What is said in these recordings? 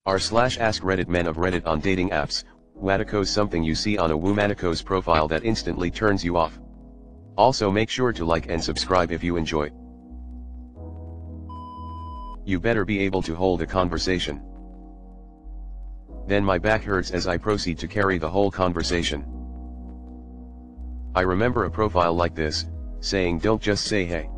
r/ask Reddit men of Reddit on dating apps. Watako's something you see on a womanico's profile that instantly turns you off. Also make sure to like and subscribe if you enjoy. You better be able to hold a conversation. Then my back hurts as I proceed to carry the whole conversation. I remember a profile like this, saying don't just say hey.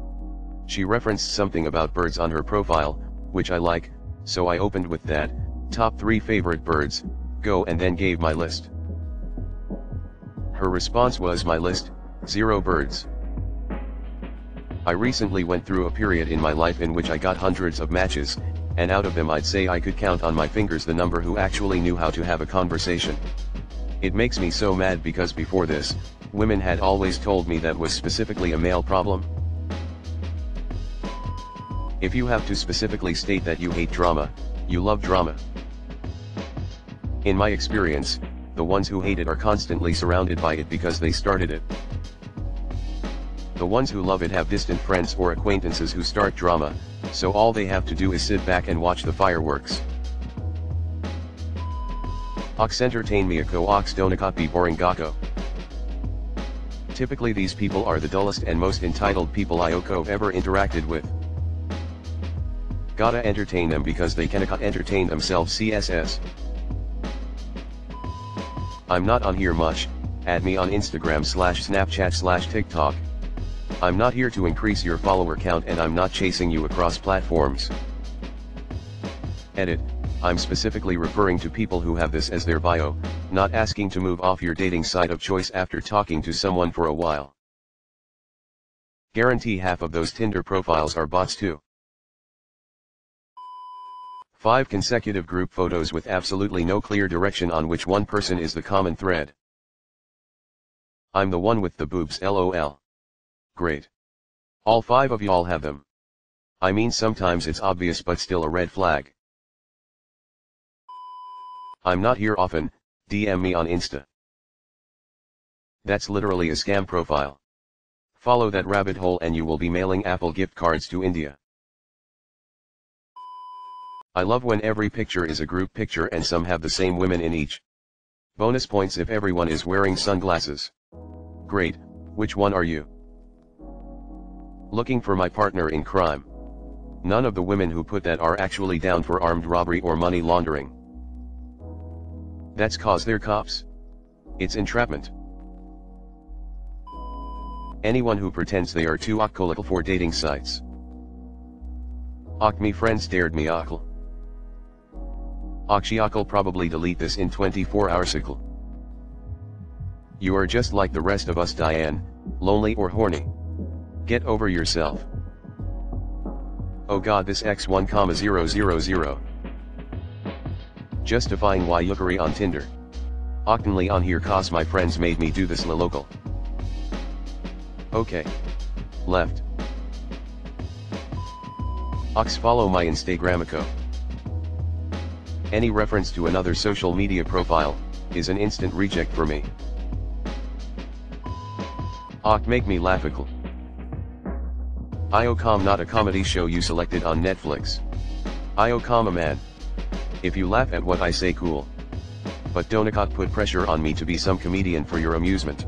She referenced something about birds on her profile, which I like, so I opened with that, top 3 favorite birds, go, and then gave my list. Her response was my list, 0 birds. I recently went through a period in my life in which I got hundreds of matches, and out of them I'd say I could count on my fingers the number who actually knew how to have a conversation. It makes me so mad because before this, women had always told me that was specifically a male problem. If you have to specifically state that you hate drama, you love drama. In my experience, the ones who hate it are constantly surrounded by it because they started it. The ones who love it have distant friends or acquaintances who start drama, so all they have to do is sit back and watch the fireworks. Ox entertain me ako ox donakot be boring gako. Typically these people are the dullest and most entitled people I've ever interacted with. Gotta entertain them because they cannot entertain themselves css. I'm not on here much, add me on Instagram/Snapchat/TikTok. I'm not here to increase your follower count and I'm not chasing you across platforms. Edit, I'm specifically referring to people who have this as their bio, not asking to move off your dating site of choice after talking to someone for a while. Guarantee half of those Tinder profiles are bots too. 5 consecutive group photos with absolutely no clear direction on which one person is the common thread. I'm the one with the boobs lol. Great. All 5 of y'all have them. I mean sometimes it's obvious but still a red flag. I'm not here often, DM me on Insta. That's literally a scam profile. Follow that rabbit hole and you will be mailing Apple gift cards to India. I love when every picture is a group picture and some have the same women in each. Bonus points if everyone is wearing sunglasses. Great, which one are you? Looking for my partner in crime. None of the women who put that are actually down for armed robbery or money laundering. That's cause they're cops. It's entrapment. Anyone who pretends they are too alcoholic for dating sites. Me friends dared me akal. Akal probably delete this in 24-hour cycle. You are just like the rest of us Diane, lonely or horny. Get over yourself. Oh god this X1,000. Justifying why yuckery on Tinder. Octonly on here cause my friends made me do this la local. Okay. Left. Ox follow my Instagramico. Any reference to another social media profile, is an instant reject for me. Make me laughical. Iocom not a comedy show you selected on Netflix. Iocom a man. If you laugh at what I say cool. But don'tcot put pressure on me to be some comedian for your amusement.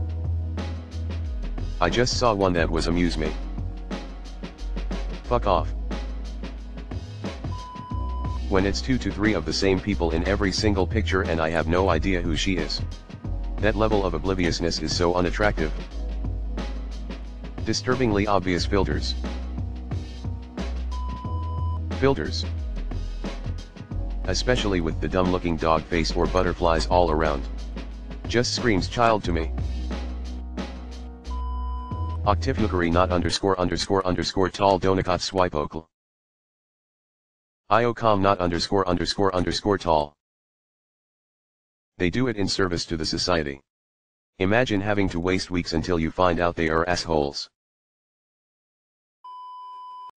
I just saw one that was amuse me. Fuck off. When it's 2 to 3 of the same people in every single picture and I have no idea who she is. That level of obliviousness is so unattractive. Disturbingly obvious filters. Filters. Especially with the dumb looking dog face or butterflies all around. Just screams child to me. Octifuckery not ___ tall donacot swipe okal. Iocom not ___ tall. They do it in service to the society. Imagine having to waste weeks until you find out they are assholes.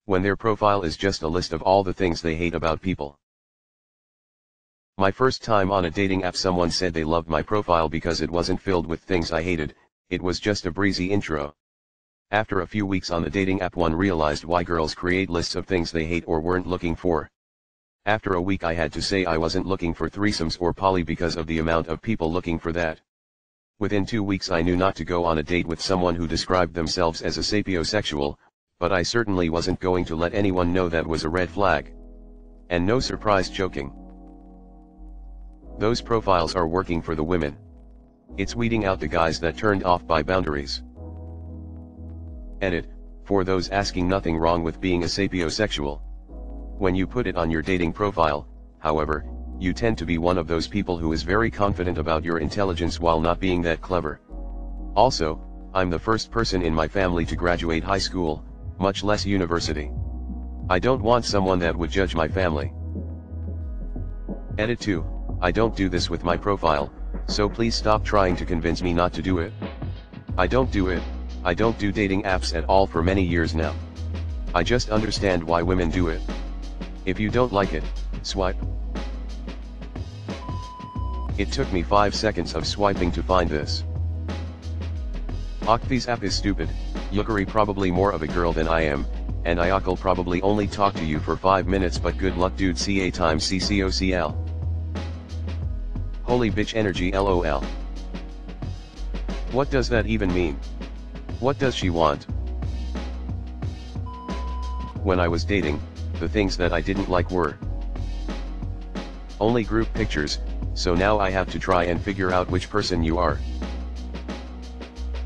When their profile is just a list of all the things they hate about people. My first time on a dating app someone said they loved my profile because it wasn't filled with things I hated, it was just a breezy intro. After a few weeks on the dating app one realized why girls create lists of things they hate or weren't looking for. After a week I had to say I wasn't looking for threesomes or poly because of the amount of people looking for that. Within 2 weeks I knew not to go on a date with someone who described themselves as a sapiosexual, but I certainly wasn't going to let anyone know that was a red flag. And no surprise choking. Those profiles are working for the women. It's weeding out the guys that turned off by boundaries. Edit, for those asking, nothing wrong with being a sapiosexual. When you put it on your dating profile, however, you tend to be one of those people who is very confident about your intelligence while not being that clever. Also, I'm the first person in my family to graduate high school, much less university. I don't want someone that would judge my family. Edit 2, I don't do this with my profile, so please stop trying to convince me not to do it. I don't do it, I don't do dating apps at all for many years now. I just understand why women do it. If you don't like it, swipe. It took me 5 seconds of swiping to find this. This app is stupid, Yukari probably more of a girl than I am, and Ayak'll probably only talk to you for 5 minutes, but good luck dude, CA times CCOCL. Holy bitch energy LOL. What does that even mean? What does she want? When I was dating, the things that I didn't like were only group pictures, so now I have to try and figure out which person you are.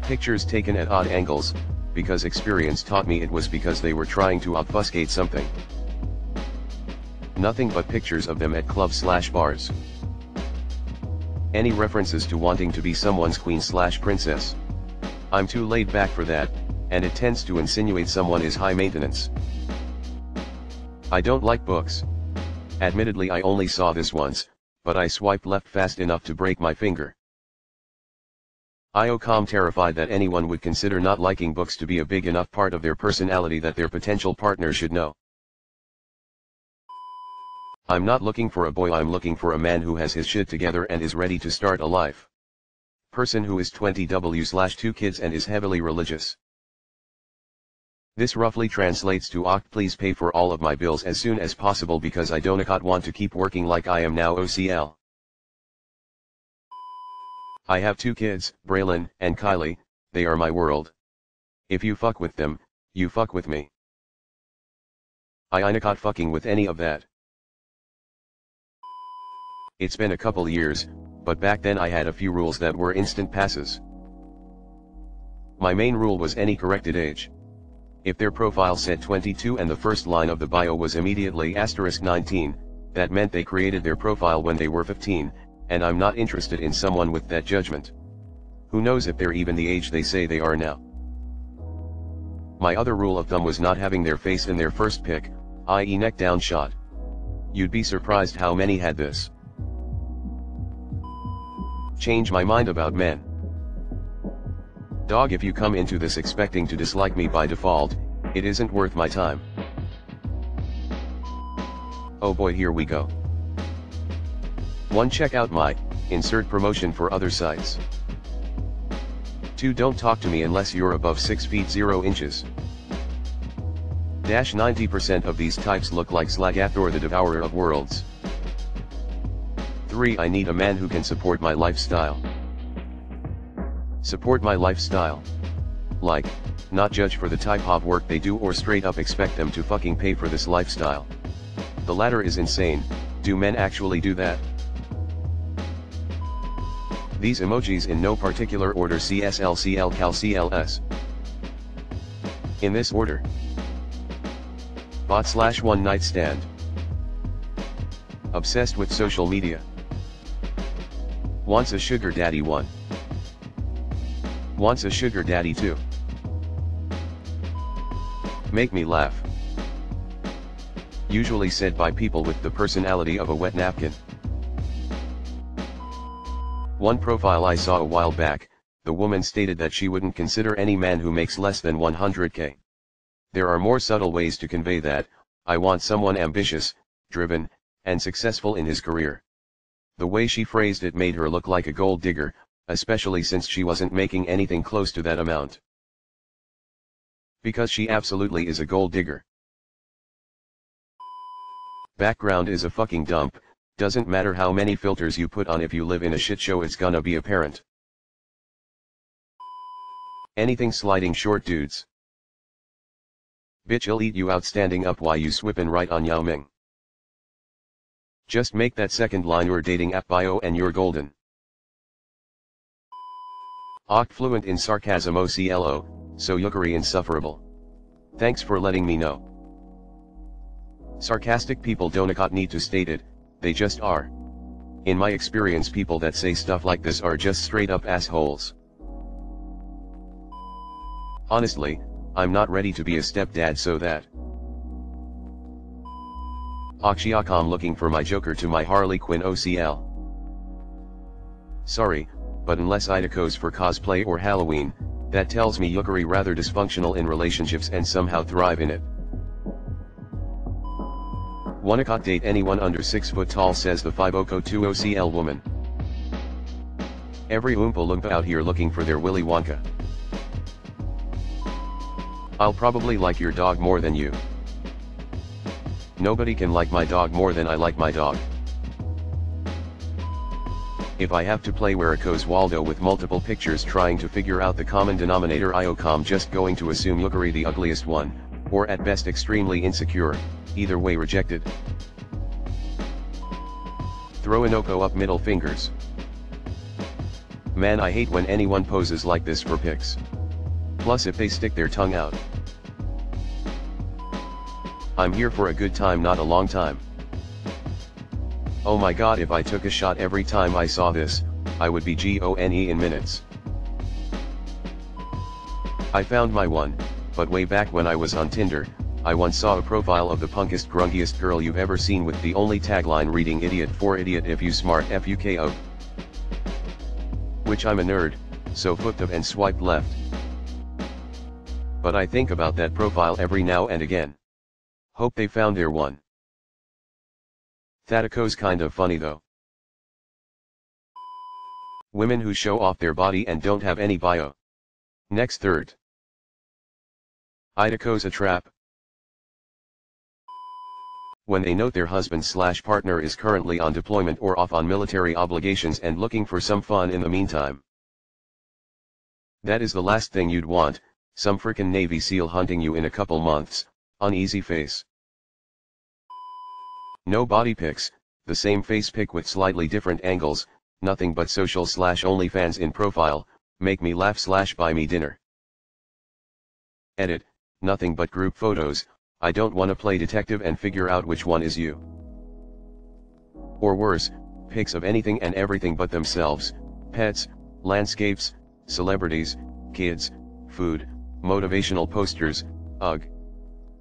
Pictures taken at odd angles, because experience taught me it was because they were trying to obfuscate something. Nothing but pictures of them at clubs/bars. Any references to wanting to be someone's queen/princess. I'm too laid back for that, and it tends to insinuate someone is high maintenance. I don't like books. Admittedly I only saw this once, but I swiped left fast enough to break my finger. I'm terrified that anyone would consider not liking books to be a big enough part of their personality that their potential partner should know. I'm not looking for a boy, I'm looking for a man who has his shit together and is ready to start a life. Person who is 20W/2 kids and is heavily religious. This roughly translates to please pay for all of my bills as soon as possible because I don't want to keep working like I am now OCL. I have 2 kids, Braylon and Kylie, they are my world. If you fuck with them, you fuck with me. I ain't not fucking with any of that. It's been a couple years, but back then I had a few rules that were instant passes. My main rule was any corrected age. If their profile said 22 and the first line of the bio was immediately *19, that meant they created their profile when they were 15, and I'm not interested in someone with that judgment. Who knows if they're even the age they say they are now. My other rule of thumb was not having their face in their first pic, i.e. neck down shot. You'd be surprised how many had this. Change my mind about men. Dog, if you come into this expecting to dislike me by default, it isn't worth my time. Oh boy, here we go. 1. Check out my insert promotion for other sites. 2. Don't talk to me unless you're above 6 feet 0 inches. 90% of these types look like Slagathor, the devourer of worlds. 3. I need a man who can support my lifestyle. Support my lifestyle. Like, not judge for the type of work they do or straight up expect them to fucking pay for this lifestyle. The latter is insane. Do men actually do that? These emojis in no particular order: CSL, CL, Cal, CLS. In this order: bot/one night stand. Obsessed with social media. Wants a sugar daddy 1. Wants a sugar daddy 2. Make me laugh. Usually said by people with the personality of a wet napkin. One profile I saw a while back, the woman stated that she wouldn't consider any man who makes less than 100k. There are more subtle ways to convey that: I want someone ambitious, driven, and successful in his career. The way she phrased it made her look like a gold digger, especially since she wasn't making anything close to that amount. Because she absolutely is a gold digger. Background is a fucking dump, doesn't matter how many filters you put on, if you live in a shit show it's gonna be apparent. Anything sliding short dudes. Bitch, I'll eat you out standing up while you swippin' right on Yao Ming. Just make that second line your dating app bio and you're golden. Oct fluent in sarcasm OCLO, so yuckery insufferable. Thanks for letting me know. Sarcastic people don't need to state it, they just are. In my experience, people that say stuff like this are just straight up assholes. Honestly, I'm not ready to be a stepdad, so that. Akshiakam looking for my Joker to my Harley Quinn OCL. Sorry, but unless Ida goes for cosplay or Halloween, that tells me yuckery rather dysfunctional in relationships and somehow thrive in it. Wanna date anyone under 6 foot tall, says the 502 OCL woman. Every Oompa Loompa out here looking for their Willy Wonka. I'll probably like your dog more than you. Nobody can like my dog more than I like my dog. If I have to play Waricose Waldo with multiple pictures trying to figure out the common denominator, I'm just going to assume yuckery the ugliest one, or at best extremely insecure, either way rejected. Throw Inoko up middle fingers. Man, I hate when anyone poses like this for pics. Plus if they stick their tongue out. I'm here for a good time, not a long time. Oh my god, if I took a shot every time I saw this, I would be gone in minutes. I found my one, but way back when I was on Tinder, I once saw a profile of the punkest grungiest girl you've ever seen with the only tagline reading "Idiot for idiot if you smart fuko." Which I'm a nerd, so flipped up and swiped left. But I think about that profile every now and again. Hope they found their one. Thatako's kind of funny though. Women who show off their body and don't have any bio. Next third. Idako's a trap. When they note their husband/partner is currently on deployment or off on military obligations and looking for some fun in the meantime. That is the last thing you'd want, some frickin' Navy SEAL hunting you in a couple months, uneasy face. No body pics, the same face pic with slightly different angles, nothing but social/OnlyFans in profile, make me laugh/buy me dinner. Edit, nothing but group photos, I don't wanna play detective and figure out which one is you. Or worse, pics of anything and everything but themselves, pets, landscapes, celebrities, kids, food, motivational posters, ugh.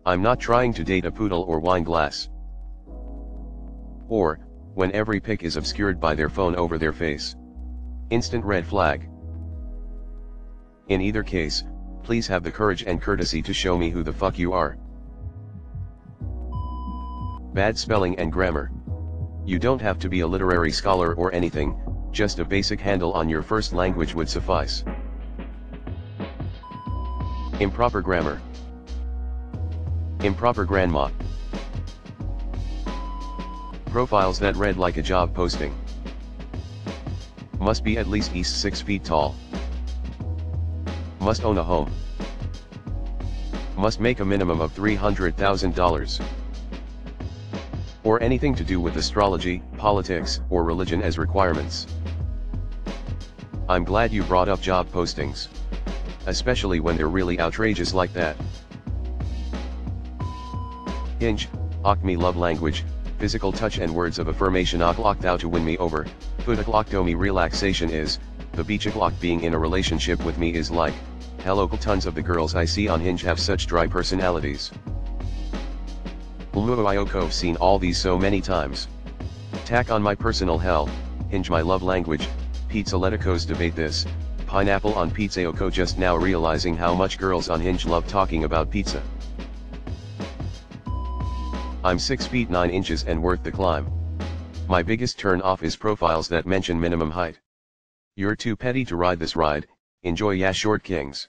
I'm not trying to date a poodle or wine glass. Or, when every pic is obscured by their phone over their face. Instant red flag. In either case, please have the courage and courtesy to show me who the fuck you are. Bad spelling and grammar. You don't have to be a literary scholar or anything, just a basic handle on your first language would suffice. Improper grammar. Improper grandma. Profiles that read like a job posting. Must be at least 6 feet tall. Must own a home. Must make a minimum of $300,000. Or anything to do with astrology, politics, or religion as requirements. I'm glad you brought up job postings. Especially when they're really outrageous like that. Hinge, me love language, physical touch and words of affirmation thou to win me over, me relaxation is, the beach being in a relationship with me is like, hello tons of the girls I see on Hinge have such dry personalities. I've seen all these so many times. Tack on my personal hell, Hinge my love language, pizza leticos debate this, pineapple on pizza oko just now realizing how much girls on Hinge love talking about pizza. I'm 6 feet 9 inches and worth the climb. My biggest turn off is profiles that mention minimum height. You're too petty to ride this ride, enjoy ya short kings.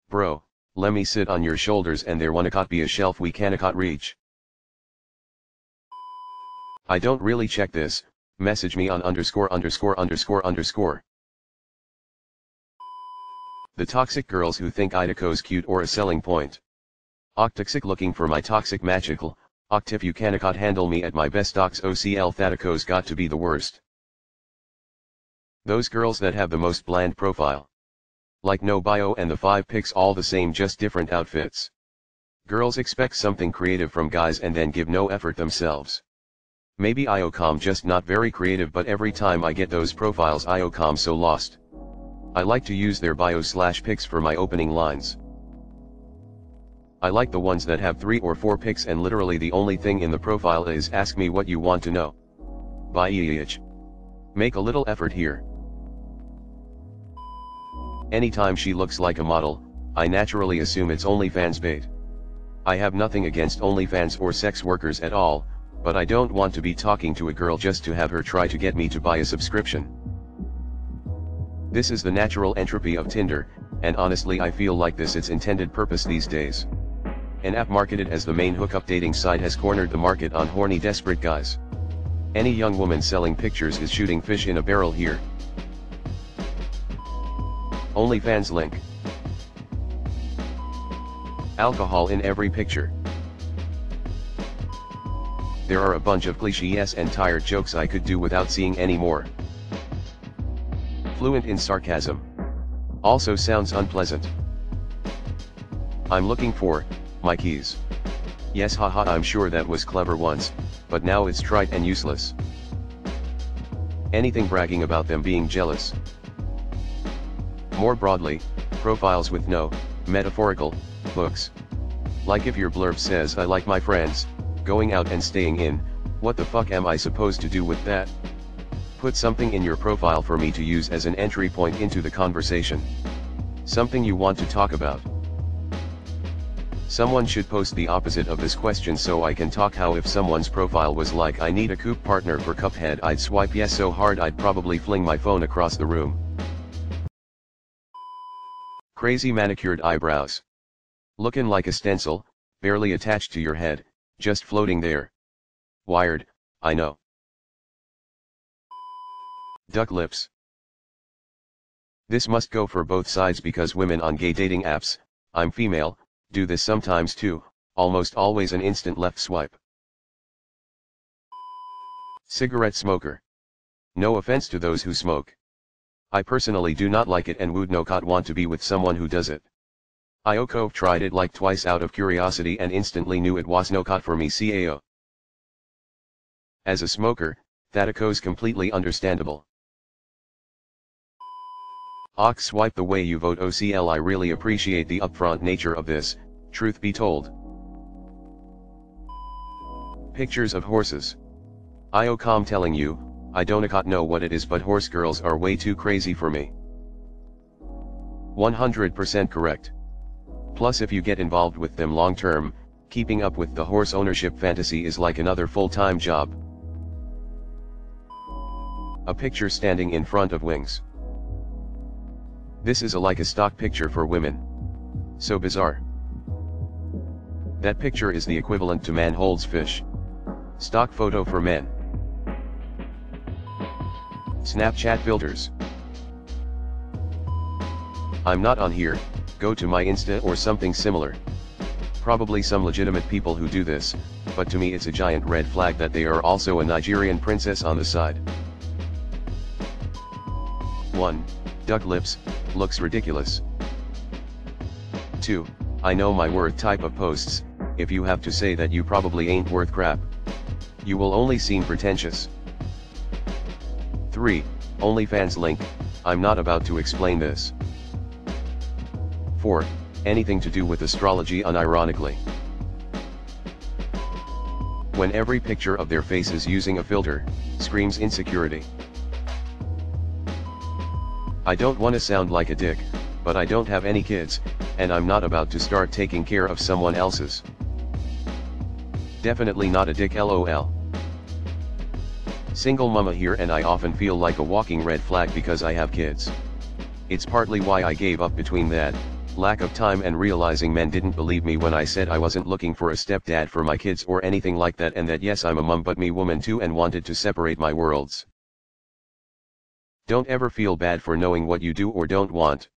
Bro, let me sit on your shoulders and there wanna be a shelf we cannot reach. I don't really check this, message me on _______. The toxic girls who think Idako's cute or a selling point. Octoxic looking for my toxic magical, Octif you cannot handle me at my best OCL Thatako's got to be the worst. Those girls that have the most bland profile. Like no bio and the 5 pics all the same just different outfits. Girls expect something creative from guys and then give no effort themselves. Maybe IOCOM just not very creative, but every time I get those profiles IOCOM so lost. I like to use their bio/pics for my opening lines. I like the ones that have 3 or 4 pics and literally the only thing in the profile is ask me what you want to know. Bye. Make a little effort here. Anytime she looks like a model, I naturally assume it's OnlyFans bait. I have nothing against OnlyFans or sex workers at all, but I don't want to be talking to a girl just to have her try to get me to buy a subscription. This is the natural entropy of Tinder, and honestly I feel like this its intended purpose these days. An app marketed as the main hookup dating site has cornered the market on horny desperate guys. Any young woman selling pictures is shooting fish in a barrel here. OnlyFans link. Alcohol in every picture. There are a bunch of clichés and tired jokes I could do without seeing any more. Fluent in sarcasm. Also sounds unpleasant. I'm looking for my keys. Yes, haha, I'm sure that was clever once, but now it's trite and useless. Anything bragging about them being jealous. More broadly, profiles with no metaphorical books. Like if your blurb says I like my friends, going out and staying in, what the fuck am I supposed to do with that? Put something in your profile for me to use as an entry point into the conversation. Something you want to talk about. Someone should post the opposite of this question so I can talk. How if someone's profile was like I need a coop partner for Cuphead, I'd swipe yes so hard I'd probably fling my phone across the room. Crazy manicured eyebrows. Looking like a stencil, barely attached to your head, just floating there. Wired, I know. Duck lips. This must go for both sides because women on gay dating apps, I'm female, do this sometimes too, almost always an instant left swipe. Cigarette smoker. No offense to those who smoke. I personally do not like it and would not want to be with someone who does it. Ioko tried it like twice out of curiosity and instantly knew it was no for me. Cao. As a smoker, Thatako's completely understandable. Ox swipe the way you vote OCL. I really appreciate the upfront nature of this, truth be told. Pictures of horses. IOCOM telling you, I don't know what it is but horse girls are way too crazy for me. 100% correct. Plus if you get involved with them long term, keeping up with the horse ownership fantasy is like another full-time job. A picture standing in front of wings. This is like a stock picture for women. So bizarre. That picture is the equivalent to man holds fish. Stock photo for men. Snapchat filters. I'm not on here, go to my Insta or something similar. Probably some legitimate people who do this, but to me it's a giant red flag that they are also a Nigerian princess on the side. 1. Duck lips, looks ridiculous. 2. I know my worth type of posts, if you have to say that you probably ain't worth crap. You will only seem pretentious. 3. OnlyFans link, I'm not about to explain this. 4. Anything to do with astrology unironically. When every picture of their face is using a filter, screams insecurity. I don't want to sound like a dick, but I don't have any kids, and I'm not about to start taking care of someone else's. Definitely not a dick lol. Single mama here and I often feel like a walking red flag because I have kids. It's partly why I gave up between that, Lack of time and realizing men didn't believe me when I said I wasn't looking for a stepdad for my kids or anything like that, and that yes, I'm a mum but me woman too, and wanted to separate my worlds. Don't ever feel bad for knowing what you do or don't want.